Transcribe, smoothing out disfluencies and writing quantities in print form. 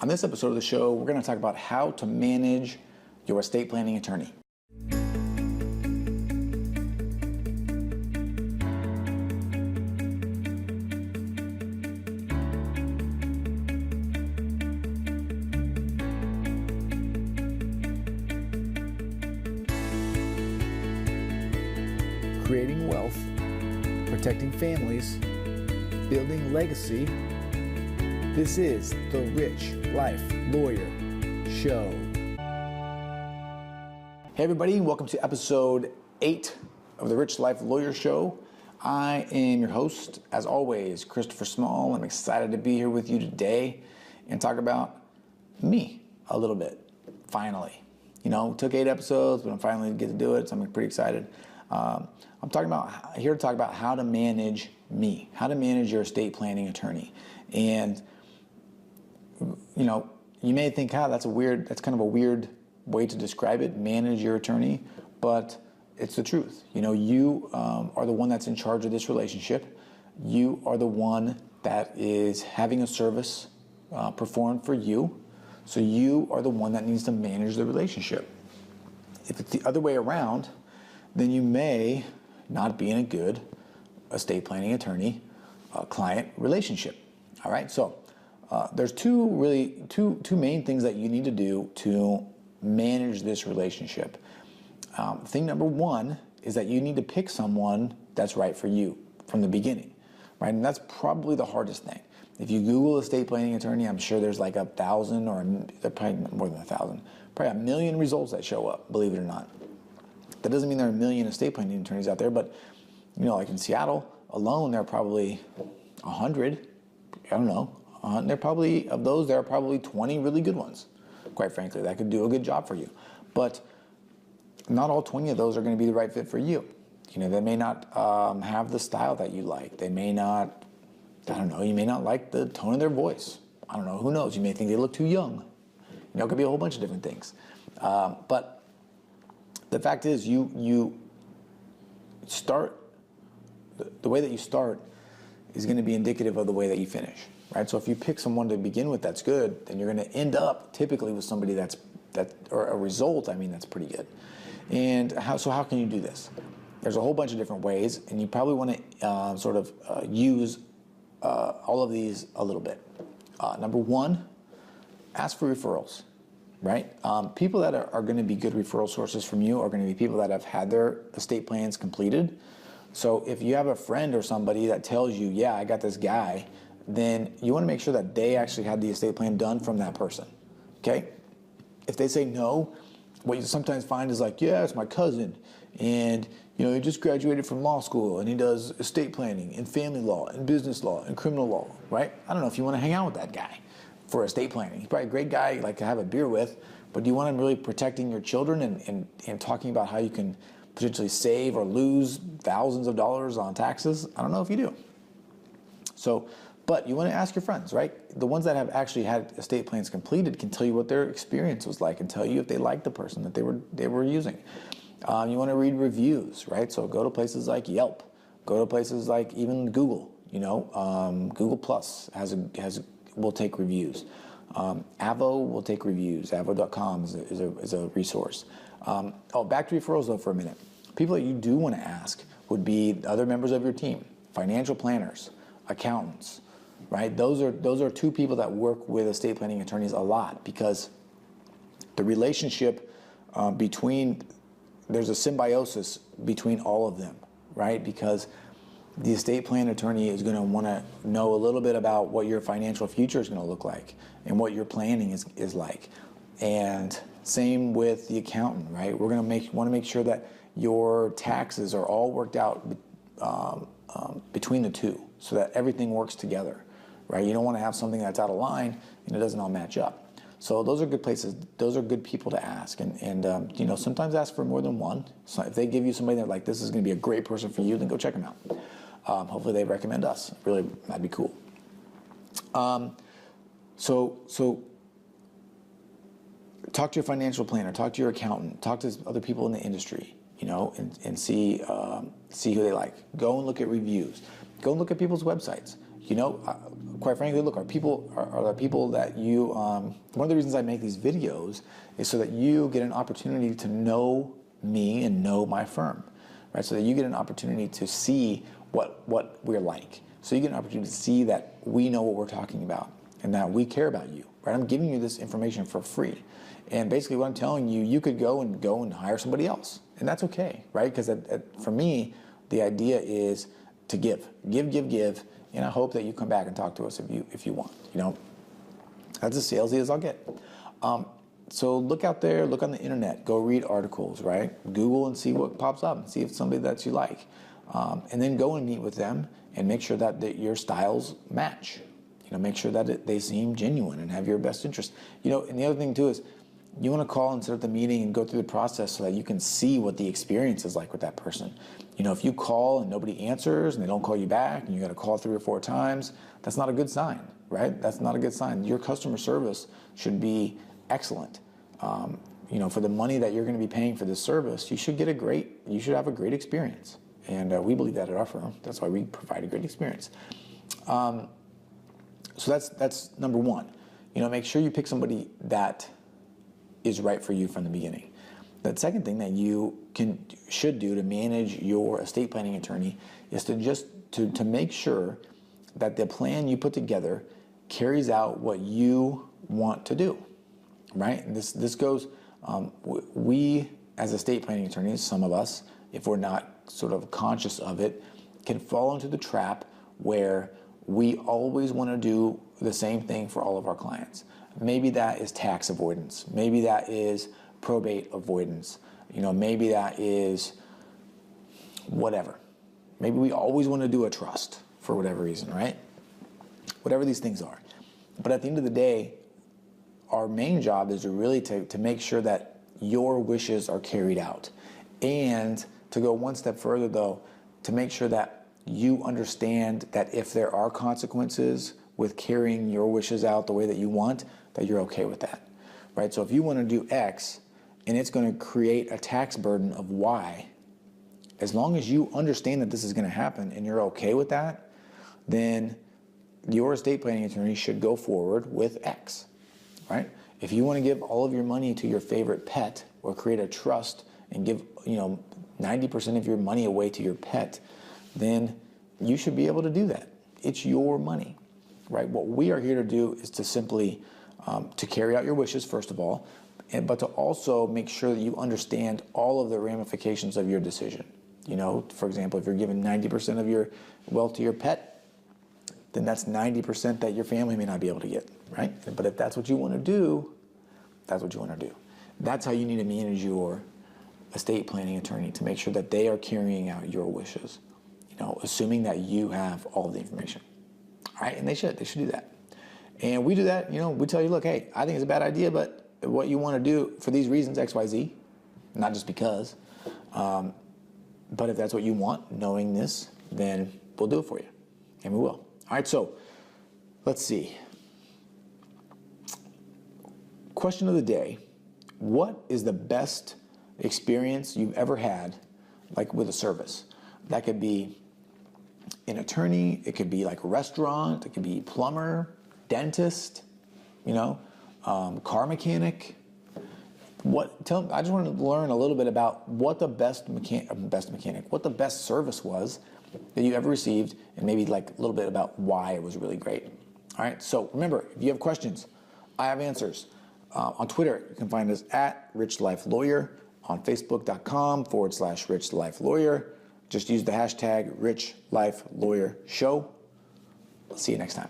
On this episode of the show, we're going to talk about how to manage your estate planning attorney. Creating wealth, protecting families, building legacy. This is the Rich Life Lawyer Show. Hey everybody, welcome to episode 8 of the Rich Life Lawyer Show. I am your host, as always, Christopher Small. I'm excited to be here with you today and talk about me a little bit, finally. You know, it took 8 episodes, but I'm finally get to do it, so I'm pretty excited. I'm here to talk about how to manage me, how to manage your estate planning attorney. And you know, you may think, that's kind of a weird way to describe it, manage your attorney, but it's the truth. You know, you are the one that's in charge of this relationship. You are the one that is having a service performed for you. So you are the one that needs to manage the relationship. If it's the other way around, then you may not be in a good estate planning attorney client relationship. All right, so there's two main things that you need to do to manage this relationship. Thing number one is that you need to pick someone that's right for you from the beginning, right? And that's probably the hardest thing. If you Google estate planning attorney, I'm sure there's like 1,000 or probably more than 1,000, probably 1 million results that show up, believe it or not. That doesn't mean there are 1 million estate planning attorneys out there, but you know, like in Seattle alone, there are probably 100, I don't know, there are probably 20 really good ones, quite frankly, that could do a good job for you. But not all 20 of those are going to be the right fit for you. You know, they may not have the style that you like. They may not, I don't know, you may not like the tone of their voice. I don't know, who knows? You may think they look too young. You know, it could be a whole bunch of different things. But the fact is, you start, the way that you start is going to be indicative of the way that you finish. Right? So if you pick someone to begin with that's good, then you're going to end up typically with somebody or a result, that's pretty good. And how can you do this? There's a whole bunch of different ways, and you probably want to use all of these a little bit. Number one, ask for referrals, right? People that are going to be good referral sources from you are going to be people that have had their estate plans completed. So if you have a friend or somebody that tells you, yeah, I got this guy, then you want to make sure that they actually had the estate plan done from that person, okay? If they say no, what you sometimes find is like, yeah, it's my cousin, and you know, he just graduated from law school, and he does estate planning, and family law, and business law, and criminal law, right? I don't know if you want to hang out with that guy for estate planning. He's probably a great guy like to have a beer with, but do you want him really protecting your children and talking about how you can potentially save or lose thousands of dollars on taxes? I don't know if you do. So, but you want to ask your friends, right? The ones that have actually had estate plans completed can tell you what their experience was like and tell you if they liked the person that they were using. You want to read reviews, right? So go to places like Yelp, go to places like even Google. You know, Google Plus will take reviews. Avo will take reviews. Avo.com is a resource. Back to referrals though for a minute. People that you do want to ask would be other members of your team, financial planners, accountants. Right? Those are two people that work with estate planning attorneys a lot, because the relationship there's a symbiosis between all of them, right? Because the estate plan attorney is going to want to know a little bit about what your financial future is going to look like and what your planning is like. And same with the accountant, right? We're going to want to make sure that your taxes are all worked out between the two, so that everything works together. Right? You don't want to have something that's out of line and it doesn't all match up. So those are good places. Those are good people to ask. And you know, sometimes ask for more than one. So if they give you somebody that like, this is going to be a great person for you, then go check them out. Hopefully they recommend us. Really, that'd be cool. So talk to your financial planner, talk to your accountant, talk to other people in the industry, you know, and see who they like. Go and look at reviews. Go and look at people's websites. Quite frankly, look, are the people that you, one of the reasons I make these videos is so that you get an opportunity to know me and know my firm, right? So that you get an opportunity to see what we're like. So you get an opportunity to see that we know what we're talking about and that we care about you, right? I'm giving you this information for free. And basically what I'm telling you, you could go and hire somebody else. And that's okay, right? Because for me, the idea is to give, and I hope that you come back and talk to us if you want. That's as salesy as I'll get. So look out there, look on the internet, go read articles, right? Google and see what pops up and see if it's somebody that you like. And then go and meet with them and make sure that your styles match. Make sure that they seem genuine and have your best interest. And the other thing too is you want to call and set up the meeting and go through the process so that you can see what the experience is like with that person. If you call and nobody answers and they don't call you back and you got to call 3 or 4 times, that's not a good sign, right? That's not a good sign. Your customer service should be excellent. For the money that you're going to be paying for this service, you should have a great experience. And we believe that at our firm. That's why we provide a great experience. So that's number one. Make sure you pick somebody that is right for you from the beginning. The second thing that you should do to manage your estate planning attorney is to make sure that the plan you put together carries out what you want to do, right? And this goes, we as estate planning attorneys, some of us, if we're not sort of conscious of it, can fall into the trap where we always want to do the same thing for all of our clients. Maybe that is tax avoidance. Maybe that is probate avoidance. Maybe that is whatever. Maybe we always want to do a trust for whatever reason, right? Whatever these things are. But at the end of the day, our main job is really to make sure that your wishes are carried out. And to go one step further, though, to make sure that you understand that if there are consequences with carrying your wishes out the way that you want, that you're okay with that, right? So if you want to do X and it's going to create a tax burden of Y, as long as you understand that this is going to happen and you're okay with that, then your estate planning attorney should go forward with X, right? If you want to give all of your money to your favorite pet or create a trust and give 90% of your money away to your pet, then you should be able to do that. It's your money, right? What we are here to do is to simply to carry out your wishes, first of all, but to also make sure that you understand all of the ramifications of your decision. For example, if you're giving 90% of your wealth to your pet, then that's 90% that your family may not be able to get, right? But if that's what you want to do, that's what you want to do. That's how you need to manage your estate planning attorney, to make sure that they are carrying out your wishes, assuming that you have all of the information, all right? And they should do that. And we do that, we tell you, look, hey, I think it's a bad idea, but what you want to do for these reasons, X, Y, Z, not just because, but if that's what you want, knowing this, then we'll do it for you, and we will. All right, so let's see. Question of the day: what is the best experience you've ever had, like with a service? That could be an attorney, it could be like a restaurant, it could be plumber, dentist, car mechanic. I just want to learn a little bit about what the best mechanic, what the best service was that you ever received, and maybe like a little bit about why it was really great. All right, so remember, if you have questions, I have answers. On Twitter, you can find us at Rich Life Lawyer, on Facebook.com/Rich Life Lawyer. Just use the hashtag Rich Life Lawyer Show. I'll see you next time.